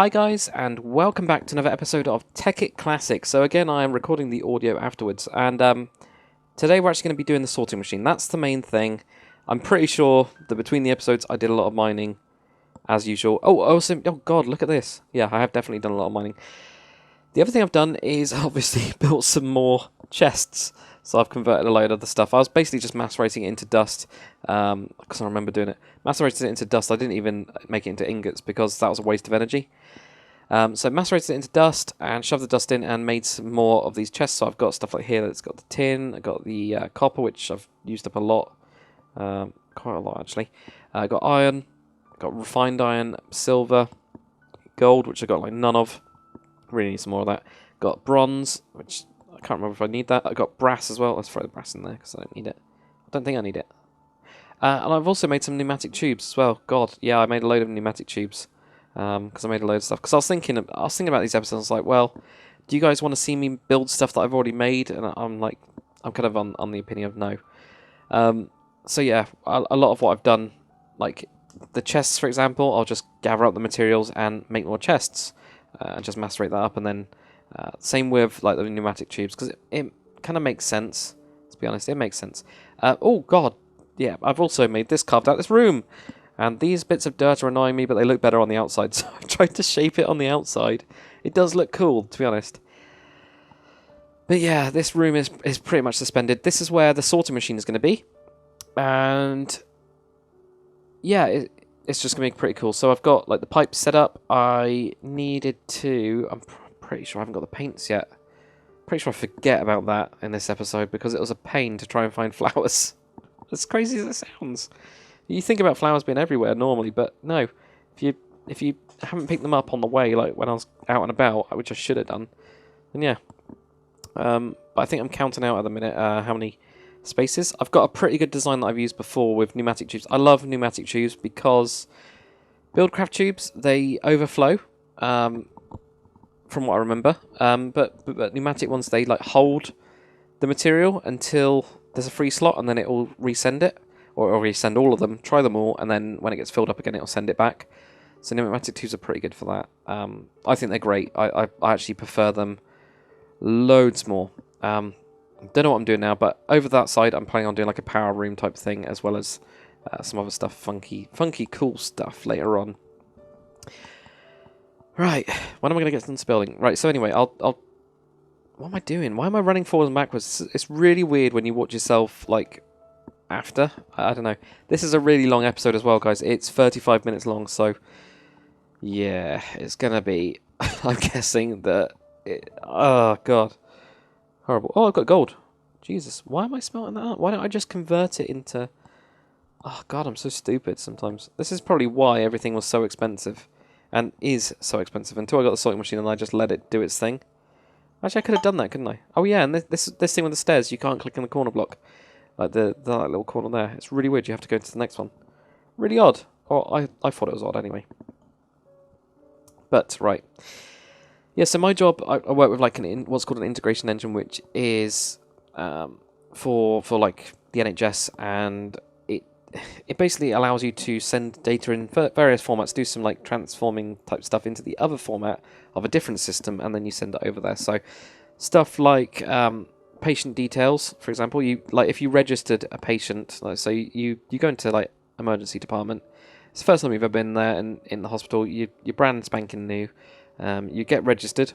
Hi guys, and welcome back to another episode of Tekkit Classic. So again, I am recording the audio afterwards, and today we're actually going to be doing the sorting machine. That's the main thing. I'm pretty sure that between the episodes I did a lot of mining, as usual. Oh god, look at this. Yeah, I have definitely done a lot of mining. The other thing I've done is obviously built some more chests. So I've converted a load of the stuff. I was basically just macerating it into dust, because I remember doing it. Macerated it into dust. I didn't even make it into ingots because that was a waste of energy. So macerated it into dust and shoved the dust in and made some more of these chests. So I've got stuff like here that's got the tin, I've got the copper, which I've used up a lot, quite a lot actually. I got iron, got refined iron, silver, gold, which I got like none of. Really need some more of that. Got bronze, which I can't remember if I need that. I got brass as well. Let's throw the brass in there because I don't need it. I don't think I need it. And I've also made some pneumatic tubes as well. God, yeah, I made a load of pneumatic tubes because I made a load of stuff. Because I was thinking about these episodes. I was like, well, do you guys want to see me build stuff that I've already made? And I'm kind of on the opinion of no. So yeah, a lot of what I've done, like the chests, for example, I'll just gather up the materials and make more chests and just macerate that up, and then same with like the pneumatic tubes because it kind of makes sense. To be honest, it makes sense. Oh god. Yeah, I've also made this, carved out this room. And these bits of dirt are annoying me, but they look better on the outside. So I've tried to shape it on the outside. It does look cool, to be honest. But yeah, this room is pretty much suspended. This is where the sorting machine is going to be. And yeah, it's just going to be pretty cool. So I've got like the pipes set up. I needed to... I'm pretty sure I haven't got the paints yet. Pretty sure I forget about that in this episode because it was a pain to try and find flowers. As crazy as it sounds. You think about flowers being everywhere normally, but no. If you haven't picked them up on the way, like when I was out and about, which I should have done, then yeah. But I think I'm counting out at the minute how many spaces. I've got a pretty good design that I've used before with pneumatic tubes. I love pneumatic tubes because BDCraft tubes, they overflow, from what I remember. But pneumatic ones, they like hold the material until there's a free slot, and then it will resend it, or resend all of them, try them all, and then when it gets filled up again, it'll send it back. So pneumatic tubes are pretty good for that. I think they're great. I actually prefer them loads more. Don't know what I'm doing now, but over that side, I'm planning on doing like a power room type thing, as well as some other stuff, funky, cool stuff later on. Right, when am I going to get into building? Right, so anyway, I'll what am I doing? Why am I running forwards and backwards? It's really weird when you watch yourself, like, after. I don't know. This is a really long episode as well, guys. It's 35 minutes long, so... yeah, it's gonna be... I'm guessing that... oh, God. Horrible. Oh, I've got gold. Jesus, why am I smelting that up? Why don't I just convert it into... oh, God, I'm so stupid sometimes. This is probably why everything was so expensive. And is so expensive. Until I got the sorting machine and I just let it do its thing. Actually, I could have done that, couldn't I? Oh yeah, and this thing with the stairs, you can't click on the corner block. Like that little corner there. It's really weird, you have to go to the next one. Really odd. Oh, I thought it was odd anyway. But, right. Yeah, so my job, I work with like what's called an integration engine, which is for like the NHS, and it basically allows you to send data in various formats, do some like transforming type stuff into the other format of a different system, and then you send it over there. So stuff like patient details, for example, if you registered a patient, like, so you go into like emergency department. It's the first time you've ever been there in the hospital. You're brand spanking new. You get registered.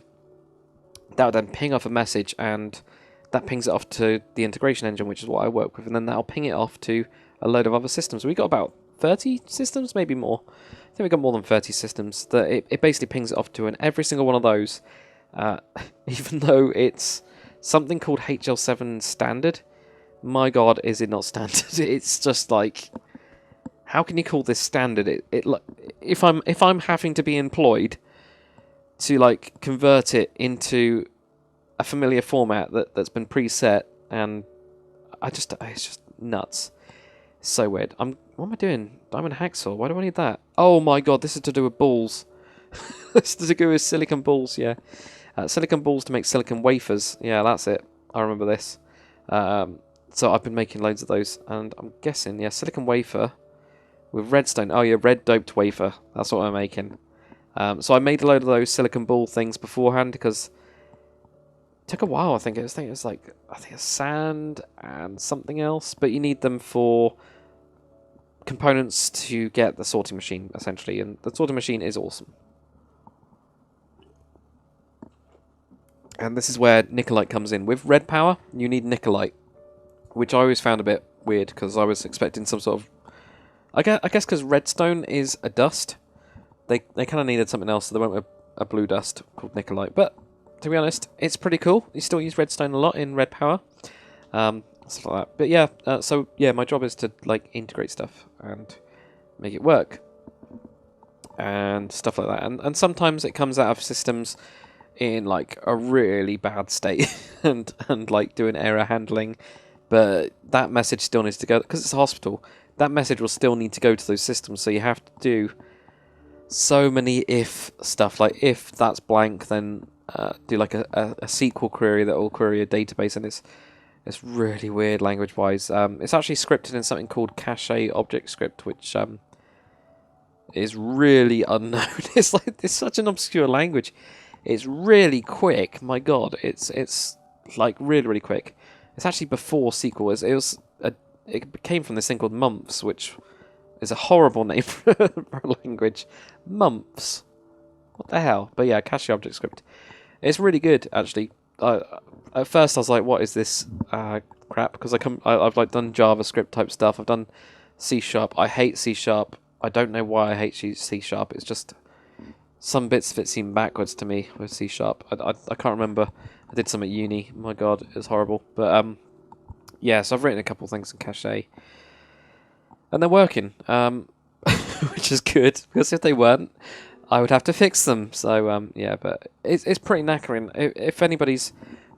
That would then ping off a message, and that pings it off to the integration engine, which is what I work with, and then that'll ping it off to a load of other systems. We got about 30 systems, maybe more. I think we got more than 30 systems that it basically pings it off to, and every single one of those, even though it's something called HL7 standard, my god, is it not standard? It's just like, how can you call this standard? If I'm having to be employed to like convert it into a familiar format that's been preset, and it's just nuts. So weird. What am I doing? Diamond hacksaw. Why do I need that? Oh my god, this is to do with balls. This is to do with silicon balls, yeah. Silicon balls to make silicon wafers. Yeah, that's it. I remember this. So I've been making loads of those, and I'm guessing, yeah, silicon wafer with redstone. Oh yeah, red doped wafer. That's what I'm making. So I made a load of those silicon ball things beforehand because it took a while. I think it's like it's sand and something else, but you need them for components to get the sorting machine essentially, and the sorting machine is awesome. And this is where Nickelite comes in. With red power, you need Nickelite, which I always found a bit weird because I was expecting some sort of... I guess because redstone is a dust, they kind of needed something else, so they went with a blue dust called Nickelite. But to be honest, it's pretty cool. You still use redstone a lot in red power, stuff like that. But yeah, so yeah, my job is to like integrate stuff and make it work and stuff like that. And sometimes it comes out of systems in like a really bad state and like doing error handling, but that message still needs to go because it's a hospital. That message will still need to go to those systems, so you have to do so many if stuff, like if that's blank, then do like a SQL query that will query a database, and it's really weird language wise. It's actually scripted in something called cache object script, which is really unknown. It's such an obscure language. It's really quick. My God, it's like really quick. It's actually before SQL. It came from this thing called mumps, which is a horrible name for a language. Mumps. What the hell? But yeah, cache object script. It's really good actually. At first I was like, what is this crap? Because I've like done JavaScript type stuff. I've done C#. I hate C#. I don't know why I hate C#. It's just some bits of it seem backwards to me with C#. I can't remember. I did some at uni. My God, it was horrible. But yeah, so I've written a couple of things in cache, and they're working, which is good because if they weren't, I would have to fix them. So yeah, but it's pretty knackering. If anybody's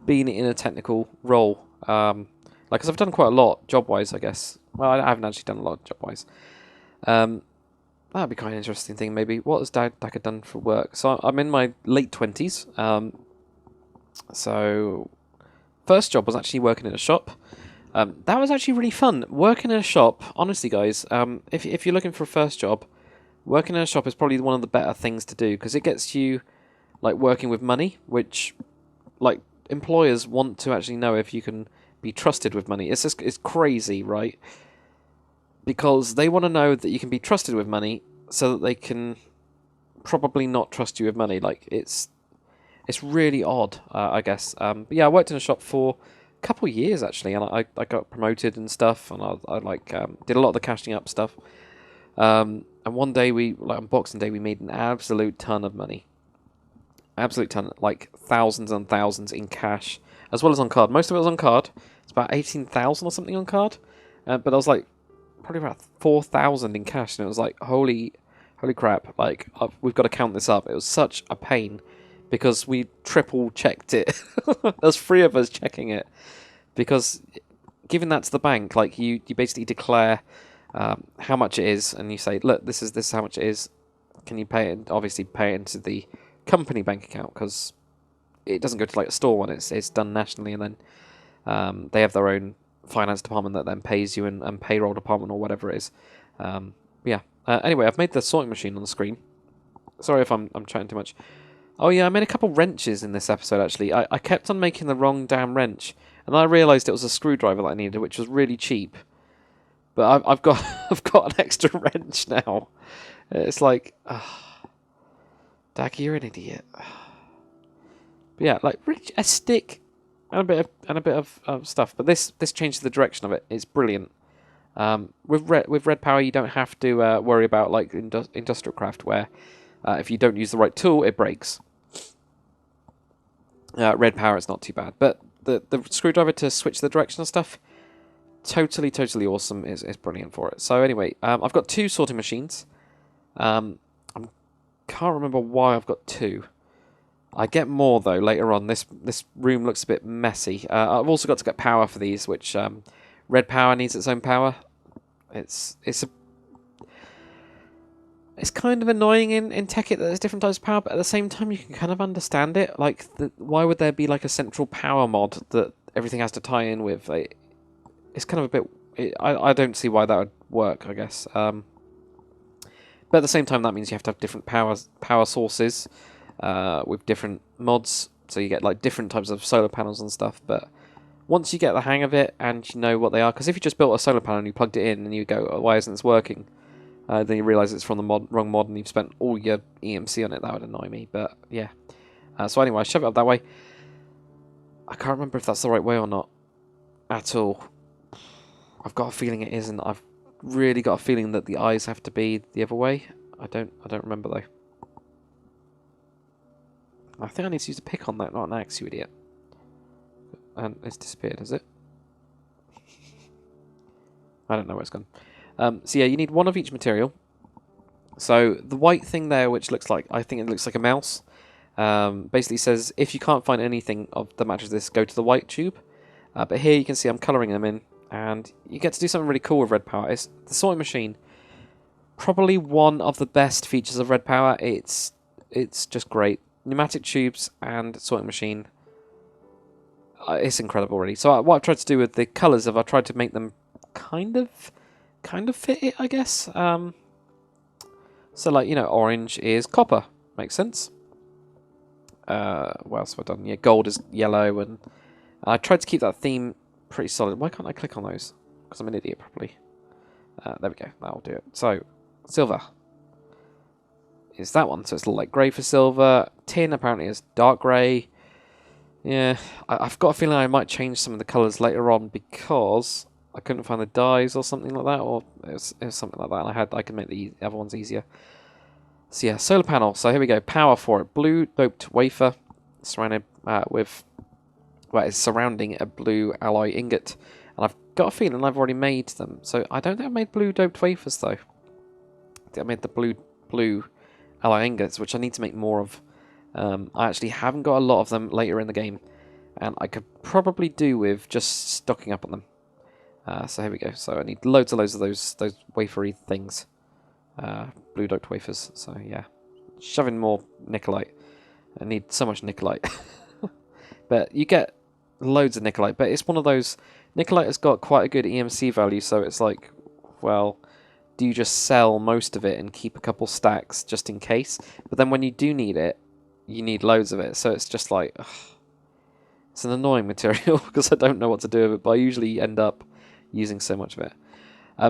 been in a technical role, like, because I've done quite a lot job-wise, I guess. Well, I haven't actually done a lot job-wise. That'd be quite an interesting thing, maybe. What has Daka done for work? So I'm in my late 20s. So first job was actually working in a shop. That was actually really fun. Working in a shop, honestly, guys, if you're looking for a first job, working in a shop is probably one of the better things to do because it gets you like working with money, which like employers want to actually know if you can be trusted with money. It's crazy, right? Because they want to know that you can be trusted with money so that they can probably not trust you with money. Like, it's really odd, I guess. But yeah, I worked in a shop for a couple of years, actually, and I got promoted and stuff, and I did a lot of the cashing up stuff. And one day, on Boxing Day, we made an absolute ton of money. Absolute ton, like thousands and thousands in cash, as well as on card. Most of it was on card. It's about 18,000 or something on card. But I was like, probably about 4,000 in cash, and it was like, holy crap, like, we've got to count this up. It was such a pain, because we triple checked it. There's 3 of us checking it, because giving that to the bank, like, you basically declare how much it is, and you say, look, this is how much it is, can you pay it? Obviously pay it into the company bank account, because it doesn't go to like a store one, it's done nationally, and then they have their own finance department that then pays you, and payroll department or whatever it is. Yeah. Anyway, I've made the sorting machine on the screen. Sorry if I'm chatting too much. Oh yeah, I made a couple wrenches in this episode actually. I kept on making the wrong damn wrench, and I realised it was a screwdriver that I needed, which was really cheap. But I've got I've got an extra wrench now. It's like, Daggy, you're an idiot. But yeah, like a stick. And a bit of stuff, but this changes the direction of it. It's brilliant. With red power, you don't have to worry about like industrial craft, where if you don't use the right tool, it breaks. Red power, it's not too bad, but the screwdriver to switch the direction of stuff, totally awesome. Is brilliant for it. So anyway, I've got 2 sorting machines. I can't remember why I've got 2. I get more though later on. This room looks a bit messy. I've also got to get power for these, which red power needs its own power. It's kind of annoying in Tekkit that there's different types of power, but at the same time you can kind of understand it. Like, why would there be like a central power mod that everything has to tie in with? Like, it's kind of a bit. I don't see why that would work, I guess. But at the same time, that means you have to have different power sources with different mods. So you get like different types of solar panels and stuff. But once you get the hang of it and you know what they are, because if you just built a solar panel and you plugged it in and you go, oh, why isn't this working? Then you realise it's from the wrong mod and you've spent all your EMC on it. That would annoy me. But yeah. So anyway, I shove it up that way. I can't remember if that's the right way or not at all. I've got a feeling it isn't. I've really got a feeling that the eyes have to be the other way. I don't remember though. I think I need to use a pick on that, not an axe, you idiot. And it's disappeared, has it? I don't know where it's gone. So yeah, you need one of each material. So the white thing there, which looks like, I think it looks like a mouse, basically says if you can't find anything that matches this, go to the white tube. But here you can see I'm colouring them in, and you get to do something really cool with red power. It's the sorting machine. Probably one of the best features of red power. It's just great. Pneumatic tubes and sorting machine. It's incredible, really. So what I've tried to do with the colours I've tried to make them kind of fit it, I guess. So like, you know, orange is copper. Makes sense. What else have I done? Yeah, gold is yellow, and I tried to keep that theme pretty solid. Why can't I click on those? Because I'm an idiot, probably. There we go. That'll do it. So, silver is that one. So it's light grey for silver. Tin apparently is dark grey. Yeah, I've got a feeling I might change some of the colours later on because I couldn't find the dyes or something like that, or it was something like that. And I could make the other ones easier. So yeah, solar panel. So here we go. Power for it. Blue doped wafer surrounded with, well, it's surrounding a blue alloy ingot. And I've got a feeling I've already made them. So I don't think I've made blue doped wafers though. I think I made the blue alloy ingots, which I need to make more of. I actually haven't got a lot of them later in the game, and I could probably do with just stocking up on them. So here we go. So I need loads of those wafery things. Blue doped wafers. So yeah, shoving more nickelite. I need so much nickelite. But you get loads of nickelite, but it's one of those, nickelite has got quite a good EMC value, so it's like, well, do you just sell most of it and keep a couple stacks just in case? But then when you do need it, you need loads of it, so it's just like, ugh, it's an annoying material because I don't know what to do with it, but I usually end up using so much of it.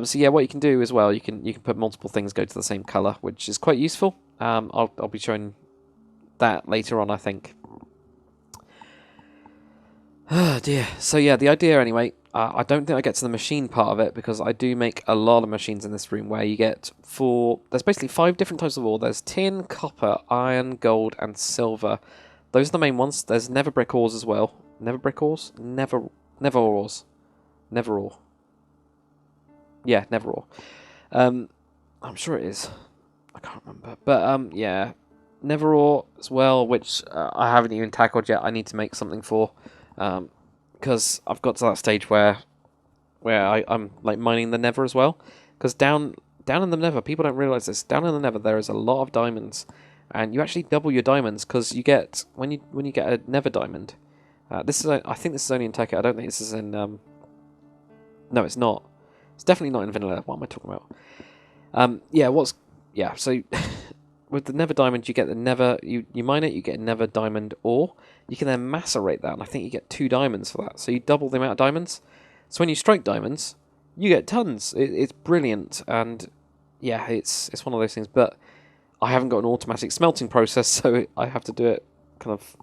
So yeah, what you can do as well, you can put multiple things go to the same colour, which is quite useful. I'll be showing that later on, I think. Oh dear. So yeah, the idea anyway, I don't think I get to the machine part of it because I do make a lot of machines in this room where you get there's basically 5 different types of ore. There's tin, copper, iron, gold, and silver. Those are the main ones. There's never brick ores as well. Never brick ores? Never ores. Never ore. Yeah, never ore. I'm sure it is. I can't remember. But yeah, never ore as well, which I haven't even tackled yet. I need to make something for. Because I've got to that stage where I'm like mining the Nether as well. Because down in the Nether, people don't realise this. Down in the Nether, there is a lot of diamonds, and you actually double your diamonds because you get when you get a Nether diamond. I think this is only in Tekkit. I don't think this is in. No, it's not. It's definitely not in vanilla. What am I talking about? Yeah. So with the Nether diamond, you get the Nether. You mine it, you get a Nether diamond ore. You can then macerate that, and I think you get 2 diamonds for that. So you double the amount of diamonds. So when you strike diamonds, you get tons. It's brilliant, and yeah, it's one of those things. But I haven't got an automatic smelting process, so I have to do it kind of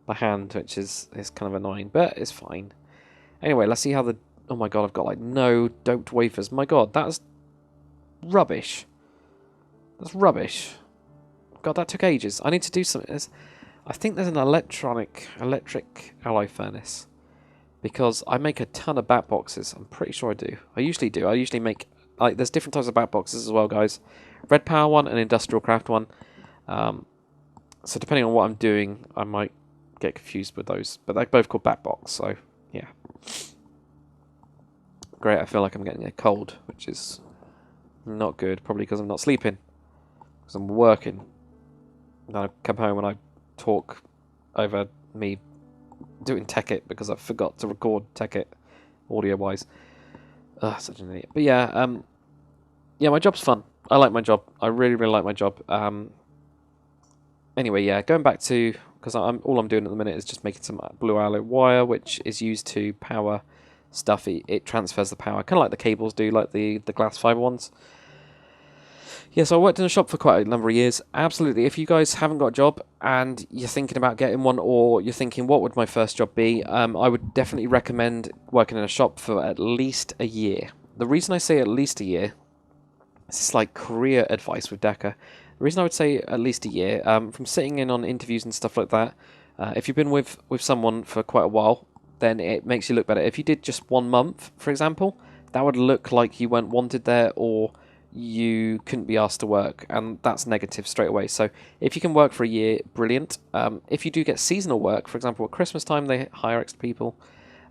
by hand, which is kind of annoying, but it's fine. Anyway, let's see how the... Oh my god, I've got like no doped wafers. My god, that's rubbish. That's rubbish. God, that took ages. I need to do something. I think there's an electric alloy furnace, because I make a ton of bat boxes. I'm pretty sure I do. I usually do. I usually make, like, there's different types of bat boxes as well, guys. Red power one and industrial craft one. So depending on what I'm doing, I might get confused with those. But they're both called bat box, so yeah. Great, I feel like I'm getting a cold, which is not good. Probably because I'm not sleeping. Because I'm working. And then I come home and I talk over me doing Tekkit because I forgot to record Tekkit audio-wise. Such an idiot. But yeah, yeah, my job's fun. I like my job. I really, really like my job. Anyway, yeah, going back to, because all I'm doing at the minute is just making some blue alloy wire, which is used to power stuff. It transfers the power, kind of like the cables do, like the glass fiber ones. Yeah, so I worked in a shop for quite a number of years. Absolutely, if you guys haven't got a job and you're thinking about getting one, or you're thinking, what would my first job be? I would definitely recommend working in a shop for at least a year. The reason I say at least a year, this is like career advice with Decker. The reason I would say at least a year, from sitting in on interviews and stuff like that, if you've been with someone for quite a while, then it makes you look better. If you did just 1 month, for example, that would look like you weren't wanted there, or you couldn't be asked to work, and that's negative straight away. So if you can work for a year, brilliant. If you do get seasonal work, for example, at Christmas time they hire extra people,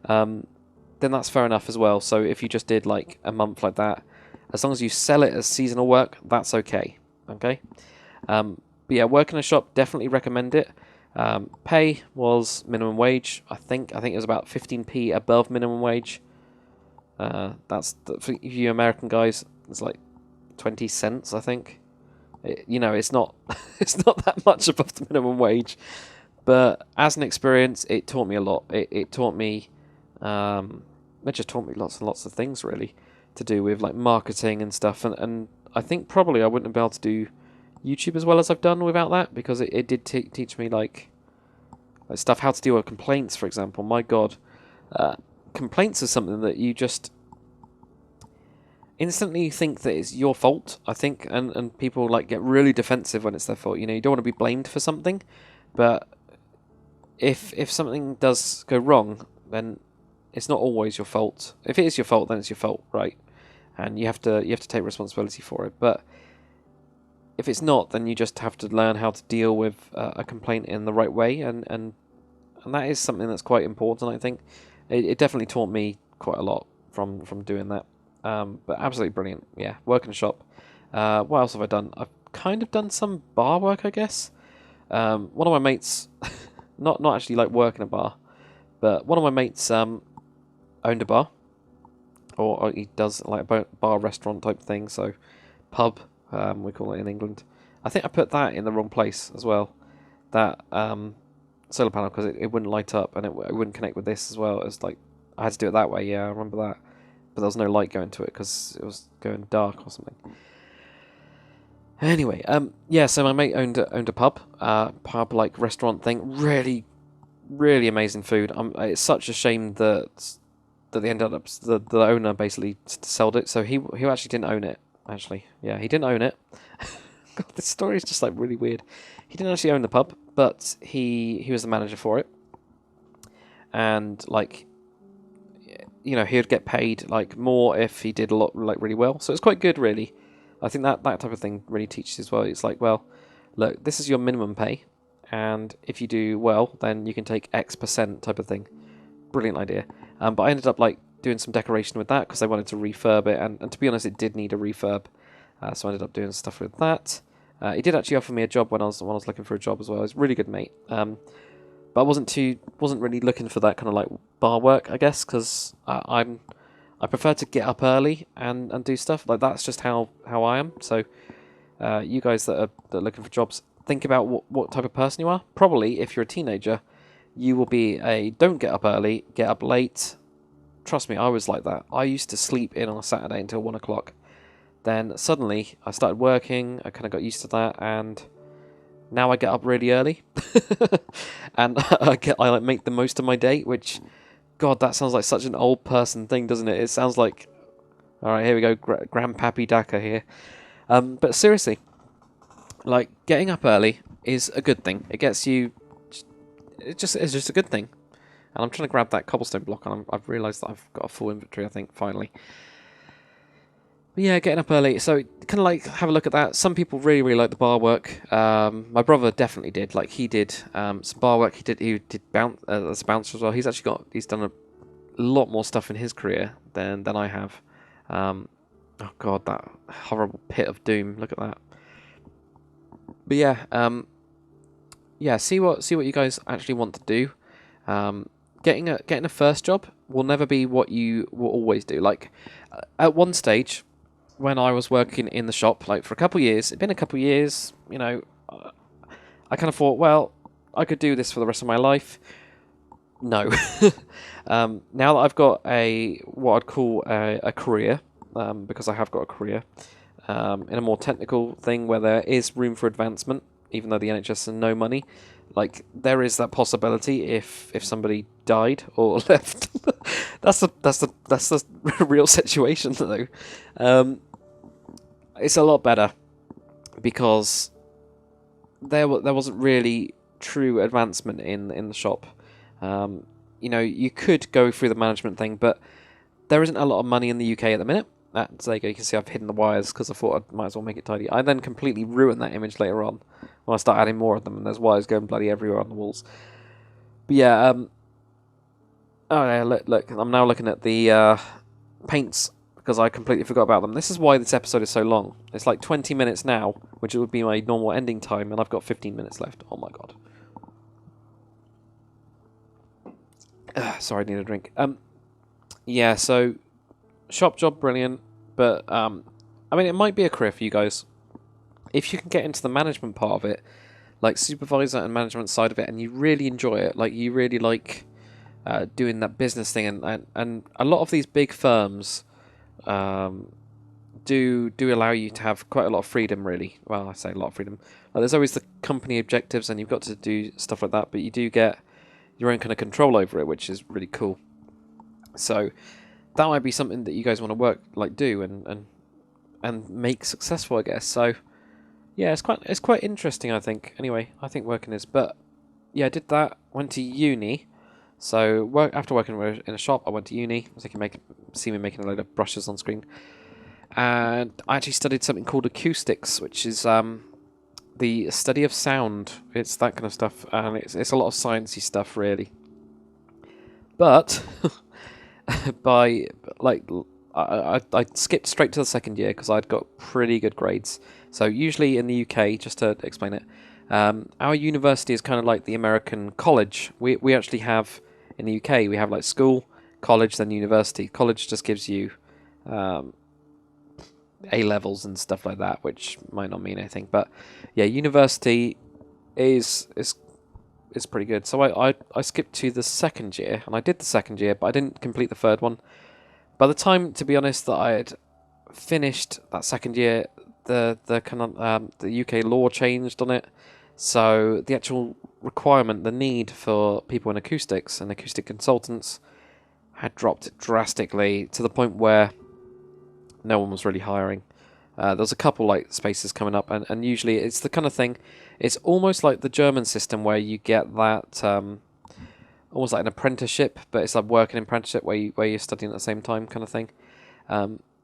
then that's fair enough as well. So if you just did like a month like that, as long as you sell it as seasonal work, that's okay. Okay. But yeah, work in a shop, definitely recommend it. Pay was minimum wage. I think it was about 15p above minimum wage. For you American guys, it's like 20 cents, I think. It's not it's not that much above the minimum wage, but as an experience, it taught me a lot. It taught me, it just taught me lots and lots of things really to do with like marketing and stuff. And I think probably I wouldn't have been able to do YouTube as well as I've done without that, because it did teach me like stuff, how to deal with complaints, for example. My God, complaints is something that you just instantly think that it's your fault, I think, and people like get really defensive when it's their fault. You don't want to be blamed for something, but if something does go wrong, then it's not always your fault. If it is your fault, then it's your fault, right? And you have to take responsibility for it. But if it's not, then you just have to learn how to deal with a complaint in the right way, and that is something that's quite important, I think. It definitely taught me quite a lot from doing that. But absolutely brilliant. Yeah, work in a shop. What else have I done? I've kind of done some bar work, I guess. One of my mates, not actually like work in a bar, but one of my mates owned a bar, or he does like a bar restaurant type thing. So pub, we call it in England. I think I put that in the wrong place as well. That solar panel, because it wouldn't light up, and it wouldn't connect with this as well. It's like I had to do it that way. Yeah, I remember that. But there was no light going to it because it was going dark or something. Anyway, yeah, so my mate owned a pub like restaurant thing. Really, really amazing food. It's such a shame that they ended up the owner basically sold it. So he actually didn't own it. Actually, yeah, he didn't own it. God, this story is just like really weird. He didn't actually own the pub, but he was the manager for it, and like, he would get paid like more if he did a lot like really well. So it's quite good, really. I think that type of thing really teaches as well. It's like, well, look, this is your minimum pay, and if you do well, then you can take X% type of thing. Brilliant idea. But I ended up like doing some decoration with that because I wanted to refurb it, and to be honest, it did need a refurb. So I ended up doing stuff with that. He did actually offer me a job when I was looking for a job as well. He was a really good mate. But I wasn't really looking for that kind of like bar work, I guess, because I prefer to get up early and do stuff. Like, that's just how I am. So you guys that are looking for jobs, think about what type of person you are. Probably, if you're a teenager, you will be a don't get up early, get up late. Trust me, I was like that. I used to sleep in on a Saturday until 1 o'clock. Then suddenly I started working. I kind of got used to that, and now I get up really early, and I make the most of my day. Which, God, that sounds like such an old person thing, doesn't it? It sounds like, all right, here we go, Grandpappy Daka here. But seriously, like, getting up early is a good thing. It gets you. It's just a good thing. And I'm trying to grab that cobblestone block, and I've realised that I've got a full inventory, I think, finally. But yeah, getting up early. So kind of like have a look at that. Some people really, really like the bar work. My brother definitely did. Like, he did some bar work. He did bounce as a bouncer as well. He's done a lot more stuff in his career than I have. Oh God, that horrible pit of doom. Look at that. But yeah, yeah. See what you guys actually want to do. Getting a first job will never be what you will always do. Like, at one stage, when I was working in the shop, like for a couple of years. It'd been a couple of years, you know. I kind of thought, well, I could do this for the rest of my life. No. Now that I've got what I'd call a career, because I have got a career, in a more technical thing where there is room for advancement, even though the NHS has no money. Like, there is that possibility if somebody died or left. That's the real situation, though. It's a lot better because there wasn't really true advancement in the shop. You know, you could go through the management thing, but there isn't a lot of money in the UK at the minute. So there you go. You can see I've hidden the wires because I thought I might as well make it tidy. I then completely ruined that image later on when I start adding more of them, and there's wires going bloody everywhere on the walls. But yeah, oh yeah, look, I'm now looking at the paints because I completely forgot about them. This is why this episode is so long. It's like 20 minutes now, which would be my normal ending time, and I've got 15 minutes left. Oh my god. Sorry, I need a drink. Yeah, so shop job, brilliant, but I mean, it might be a career for you guys if you can get into the management part of it, like supervisor and management side of it, and you really enjoy it. Like, you really like doing that business thing, and a lot of these big firms do allow you to have quite a lot of freedom, really. Well, I say a lot of freedom. Like, there's always the company objectives, and you've got to do stuff like that, but you do get your own kind of control over it, which is really cool. So that might be something that you guys want to do and make successful, I guess. So yeah, it's quite interesting, I think. Anyway, I think working is, but yeah, I did that. Went to uni. So after working in a shop, I went to uni. So you can see me making a load of brushes on screen, and I actually studied something called acoustics, which is the study of sound. It's that kind of stuff, and it's a lot of sciencey stuff, really. But I skipped straight to the second year because I'd got pretty good grades. So usually in the UK, just to explain it, our university is kind of like the American college. We actually have, in the UK, we have like school, college, then university. College just gives you A-levels and stuff like that, which might not mean anything. But yeah, university is pretty good. So I skipped to the second year, and I did the second year, but I didn't complete the third one. By the time, to be honest, that I had finished that second year, the kind of the UK law changed on it. So the actual requirement, the need for people in acoustics and acoustic consultants had dropped drastically to the point where no one was really hiring. There was a couple like spaces coming up, and usually it's the kind of thing. It's almost like the German system where you get that almost like an apprenticeship, but it's like working apprenticeship where you're studying at the same time, kind of thing.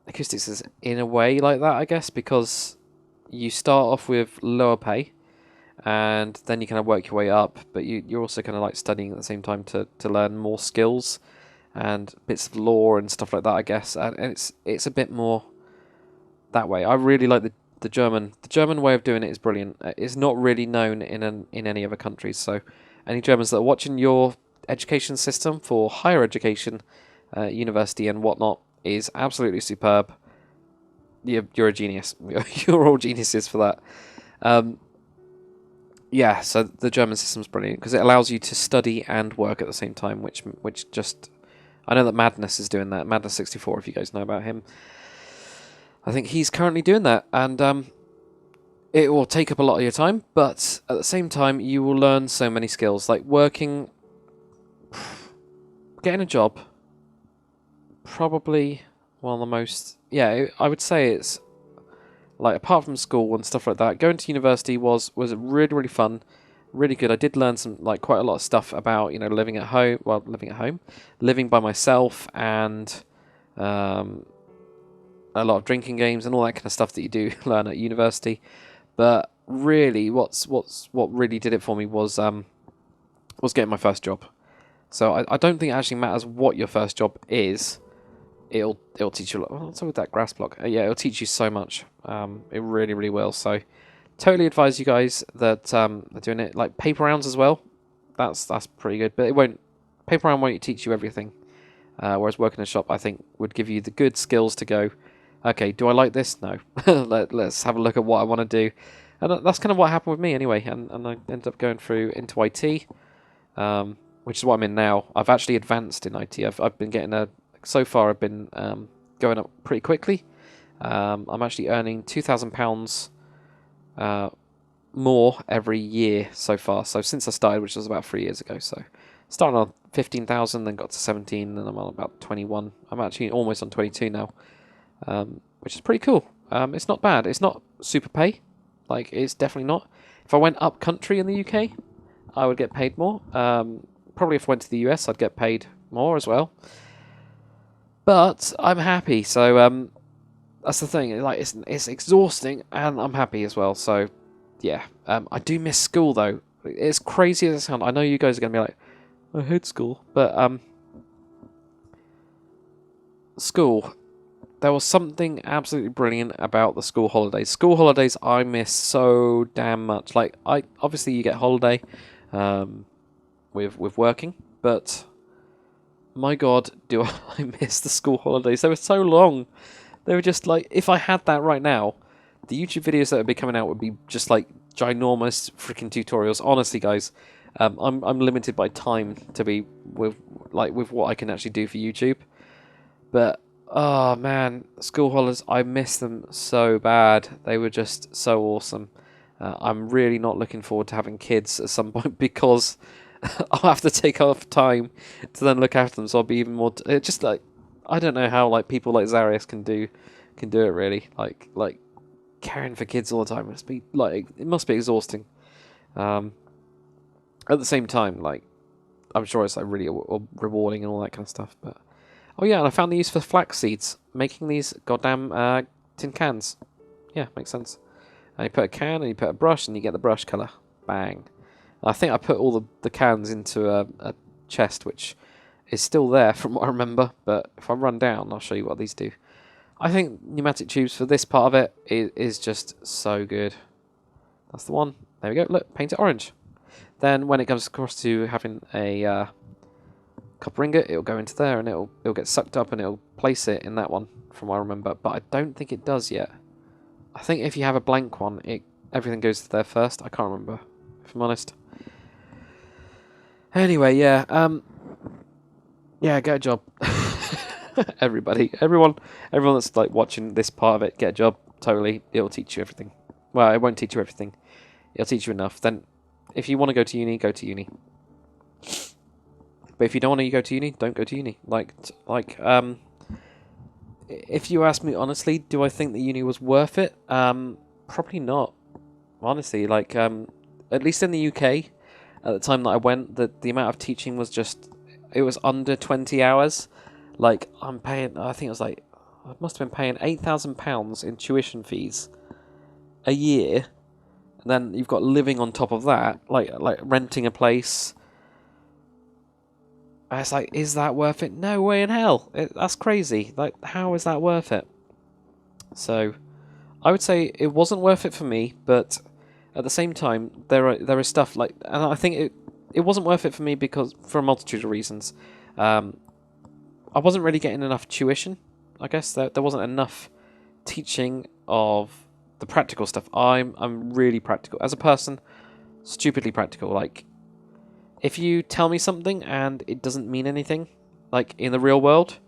Acoustics is in a way like that, I guess, because you start off with lower pay, and then you kind of work your way up, but you're also kind of like studying at the same time to learn more skills and bits of law and stuff like that, I guess. And it's a bit more that way. I really like the German way of doing it is brilliant. It's not really known in any other countries. So any Germans that are watching, your education system for higher education, university and whatnot is absolutely superb. You're a genius. You're all geniuses for that. Yeah, so the German system's brilliant because it allows you to study and work at the same time, which just... I know that Madness is doing that. Madness64, if you guys know about him. I think he's currently doing that, and it will take up a lot of your time, but at the same time, you will learn so many skills, like working, getting a job, probably one of the most, yeah, I would say it's, like, apart from school and stuff like that, going to university was really, really fun, really good. I did learn quite a lot of stuff about, living at home, living by myself, and a lot of drinking games and all that kind of stuff that you do learn at university. But really, what really did it for me was getting my first job. So I don't think it actually matters what your first job is. It'll teach you a lot. What's up with that grass block? Yeah, it'll teach you so much. It really, really will. So totally advise you guys that are doing it. Like paper rounds as well. That's pretty good. But paper round won't teach you everything. Whereas working in a shop, I think, would give you the good skills to go, Okay, do I like this? No. Let's have a look at what I want to do. And that's kind of what happened with me anyway, and I ended up going through into IT, which is what I'm in now. I've actually advanced in IT. I've been getting so far I've been going up pretty quickly. I'm actually earning £2,000 more every year so far. So since I started, which was about 3 years ago. So starting on 15,000, then got to 17, then I'm on about 21. I'm actually almost on 22 now, which is pretty cool. It's not bad. It's not super pay. Like, it's definitely not. If I went up country in the UK, I would get paid more. Probably if I went to the US, I'd get paid more as well. But I'm happy, so that's the thing. Like, it's exhausting, and I'm happy as well. So, yeah. I do miss school though. It's crazy as it sounds. I know you guys are gonna be like, I hate school, but school. There was something absolutely brilliant about the school holidays. School holidays I miss so damn much. Like, obviously you get holiday with working, but my God, do I miss the school holidays. They were so long. They were just like, if I had that right now, the YouTube videos that would be coming out would be just like ginormous freaking tutorials. Honestly, guys, I'm limited by time to be with what I can actually do for YouTube. But oh man, school holidays, I miss them so bad. They were just so awesome. I'm really not looking forward to having kids at some point because I'll have to take off time to then look after them. So I'll be even more. Just like, I don't know how like people like Zarius can do it really. Like caring for kids all the time it must be exhausting. At the same time, like, I'm sure it's like really rewarding and all that kind of stuff. But oh yeah, and I found the use for flax seeds, making these goddamn tin cans. Yeah, makes sense. And you put a can and you put a brush and you get the brush colour. Bang. And I think I put all the cans into a chest, which is still there from what I remember. But if I run down, I'll show you what these do. I think pneumatic tubes for this part of it is just so good. That's the one. There we go. Look, paint it orange. Then when it comes across to having a copper ingot, it'll go into there and it'll get sucked up and it'll place it in that one, from what I remember. But I don't think it does yet. I think if you have a blank one, everything goes to there first. I can't remember, if I'm honest. Anyway, yeah, get a job. Everyone that's like watching this part of it, get a job. Totally, it'll teach you everything. Well, it won't teach you everything. It'll teach you enough. Then, if you want to go to uni, go to uni. But if you don't want to go to uni, don't go to uni. If you ask me honestly, do I think the uni was worth it? Probably not. Honestly, at least in the UK, at the time that I went, the amount of teaching was it was under 20 hours. Like, I'm paying, I think it was like, I must have been paying £8,000 in tuition fees a year. And then you've got living on top of that, like renting a place. And it's like, is that worth it? No way in hell. That's crazy. Like, how is that worth it? So, I would say it wasn't worth it for me, but at the same time, there is stuff like, and I think it wasn't worth it for me because for a multitude of reasons. I wasn't really getting enough tuition. I guess there wasn't enough teaching of the practical stuff. I'm really practical as a person, stupidly practical. Like, if you tell me something and it doesn't mean anything, like in the real world,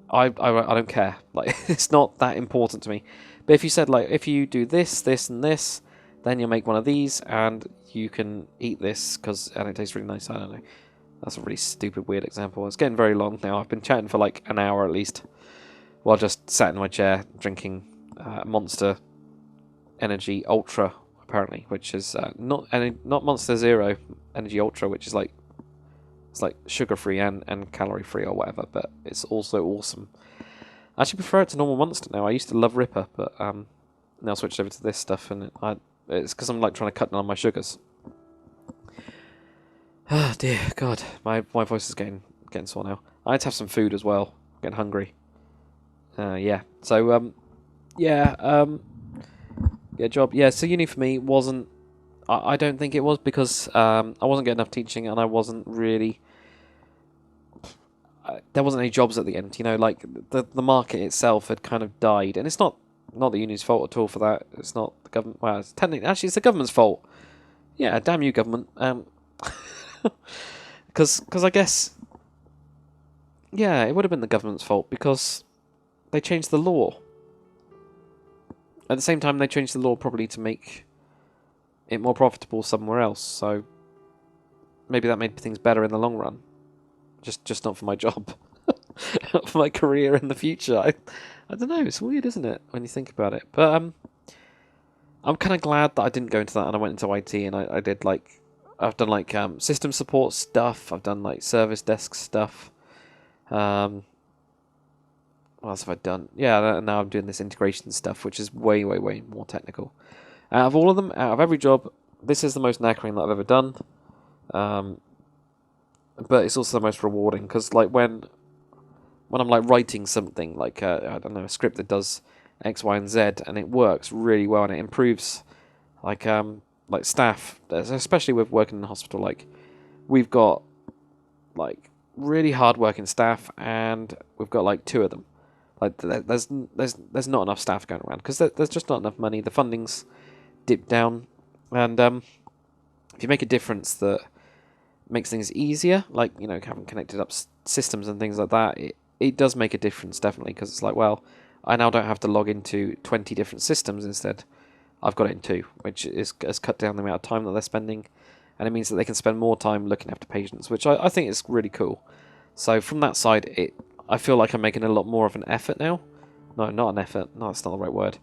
I don't care. Like, it's not that important to me. But if you said, like, if you do this, this, and this, then you'll make one of these, and you can eat this and it tastes really nice. I don't know. That's a really stupid, weird example. It's getting very long now. I've been chatting for like an hour at least, while just sat in my chair drinking Monster Energy Ultra, apparently, which is not Monster Zero Energy Ultra, which is like, it's like sugar-free and calorie-free or whatever, but it's also awesome. I actually prefer it to normal Monster now. I used to love Ripper, but now I switched over to this stuff, and it's because I'm like trying to cut down on my sugars. Oh dear God, my voice is getting sore now. I had to have some food as well. I'm getting hungry. Yeah. So job. Yeah. So uni for me wasn't. I don't think it was because I wasn't getting enough teaching and I wasn't really. there wasn't any jobs at the end. You know, like the market itself had kind of died, and it's not the union's fault at all for that. It's not the government. Well, it's technically actually it's the government's fault. Yeah, damn you, government. Because I guess, yeah, it would have been the government's fault because they changed the law. At the same time, they changed the law probably to make it more profitable somewhere else. So maybe that made things better in the long run. Just not for my job, not for my career in the future. I don't know. It's weird, isn't it, when you think about it? But I'm kind of glad that I didn't go into that and I went into IT and I did like I've done like system support stuff. I've done like service desk stuff. What else have I done? Yeah, now I'm doing this integration stuff, which is way more technical. Out of all of them, out of every job, this is the most knackering that I've ever done. But it's also the most rewarding because, like, when I'm like writing something, like I don't know, a script that does X, Y, and Z, and it works really well and it improves, like staff, especially with working in the hospital. Like, we've got like really hard working staff, and we've got like 2 of them. Like, there's not enough staff going around because there's just not enough money. The funding's dipped down, and if you make a difference that makes things easier, like, you know, having connected up systems and things like that, it does make a difference, definitely, because it's like, well, I now don't have to log into 20 different systems. Instead, I've got it in 2, which has cut down the amount of time that they're spending, and it means that they can spend more time looking after patients, which I think is really cool. So from that side, I feel like I'm making a lot more of an effort now. No, not an effort. No, that's not the right word.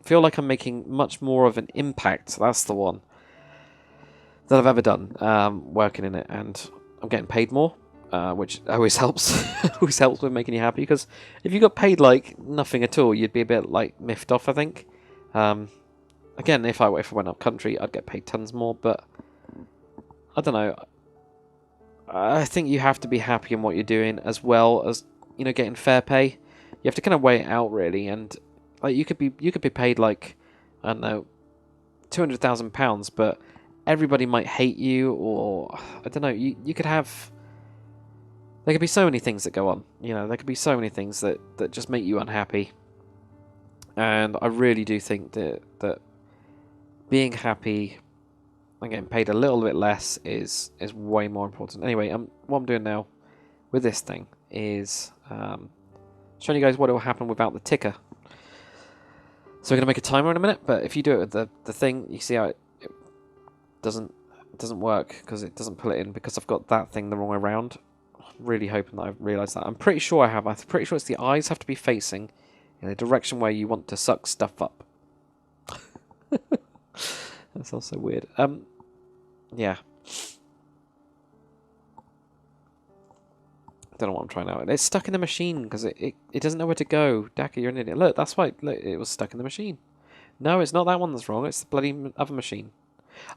Feel like I'm making much more of an impact. That's the one that I've ever done, working in it, and I'm getting paid more, which always helps. Always helps with making you happy, because if you got paid like nothing at all, you'd be a bit like miffed off, I think. Again, if I went up country, I'd get paid tons more, but I don't know. I think you have to be happy in what you're doing, as well as, you know, getting fair pay. You have to kind of weigh it out, really, and like you could be paid like, I don't know, £200,000, but everybody might hate you, or I don't know. You could have. There could be so many things that go on. You know, there could be so many things that just make you unhappy. And I really do think that being happy and getting paid a little bit less is way more important. Anyway, what I'm doing now with this thing is showing you guys what will happen without the ticker. So we're going to make a timer in a minute, but if you do it with the thing, you see how it doesn't work because it doesn't pull it in because I've got that thing the wrong way around. I'm really hoping that I've realised that. I'm pretty sure I have. I'm pretty sure it's the eyes have to be facing in the direction where you want to suck stuff up. That's also weird. Yeah. I don't know what I'm trying out. It's stuck in the machine because it doesn't know where to go. Daka, you're an idiot. Look, that's why. Look, it was stuck in the machine. No, it's not that one that's wrong. It's the bloody other machine.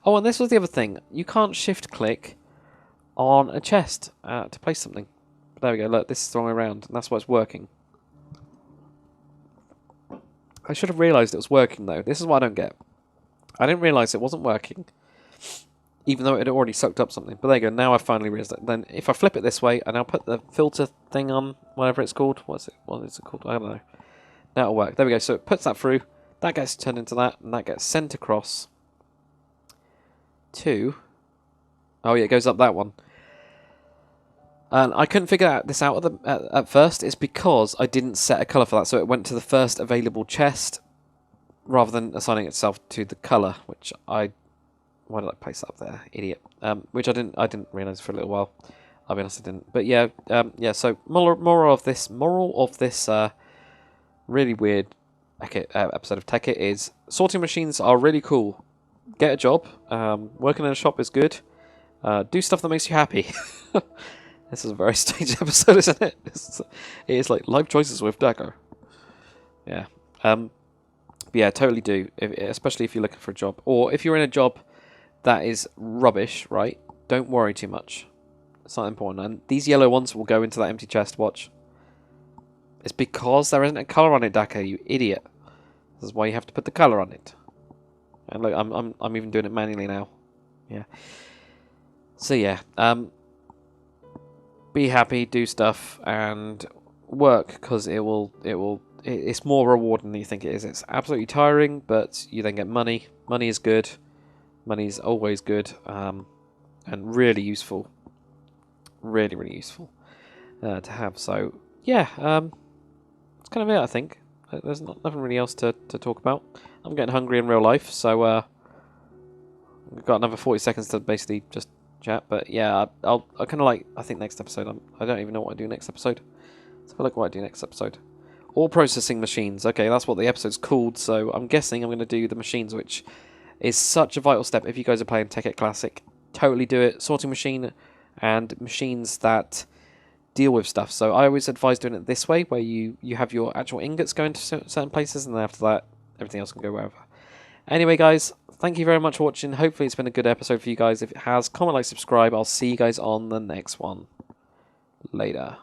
Oh, and this was the other thing. You can't shift click on a chest to place something. But there we go. Look, this is the wrong way around, and that's why it's working. I should have realised it was working, though. This is what I don't get. I didn't realise it wasn't working, even though it had already sucked up something. But there you go. Now I finally realised it. Then if I flip it this way, and I'll put the filter thing on, whatever it's called. What is it called? I don't know. Now it'll work. There we go. So it puts that through. That gets turned into that, and that gets sent across to... Oh, yeah, it goes up that one. And I couldn't figure this out at first. It's because I didn't set a colour for that. So it went to the first available chest rather than assigning itself to the colour, which I... Why did I place that up there? Idiot. Which I didn't realise for a little while. I'll be honest, I didn't. But yeah, so moral of this really weird episode of Tekkit is sorting machines are really cool. Get a job. Working in a shop is good. Do stuff that makes you happy. This is a very strange episode, isn't it? It is like life choices with Dagger. Yeah. But yeah, totally do. Especially if you're looking for a job. Or if you're in a job that is rubbish, right? Don't worry too much. It's not important. And these yellow ones will go into that empty chest, watch. It's because there isn't a colour on it, Daka, you idiot. This is why you have to put the colour on it. And look, I'm even doing it manually now. Yeah. So yeah. But be happy, do stuff, and work, because it's more rewarding than you think it is. It's absolutely tiring, but you then get money. Money is good. Money's always good, and really useful. Really, really useful to have. So yeah, that's kind of it, I think. There's nothing really else to talk about. I'm getting hungry in real life, so we've got another 40 seconds to basically just chat. But yeah, I kind of like, I think next episode, I don't even know what I do next episode. Let's have a look what I do next episode. All processing machines. Okay, that's what the episode's called, so I'm guessing I'm going to do the machines, which is such a vital step. If you guys are playing Tekkit Classic, totally do it. Sorting machine and machines that deal with stuff. So I always advise doing it this way, where you have your actual ingots going to certain places, and then after that, everything else can go wherever. Anyway, guys, thank you very much for watching. Hopefully it's been a good episode for you guys. If it has, comment, like, subscribe. I'll see you guys on the next one. Later.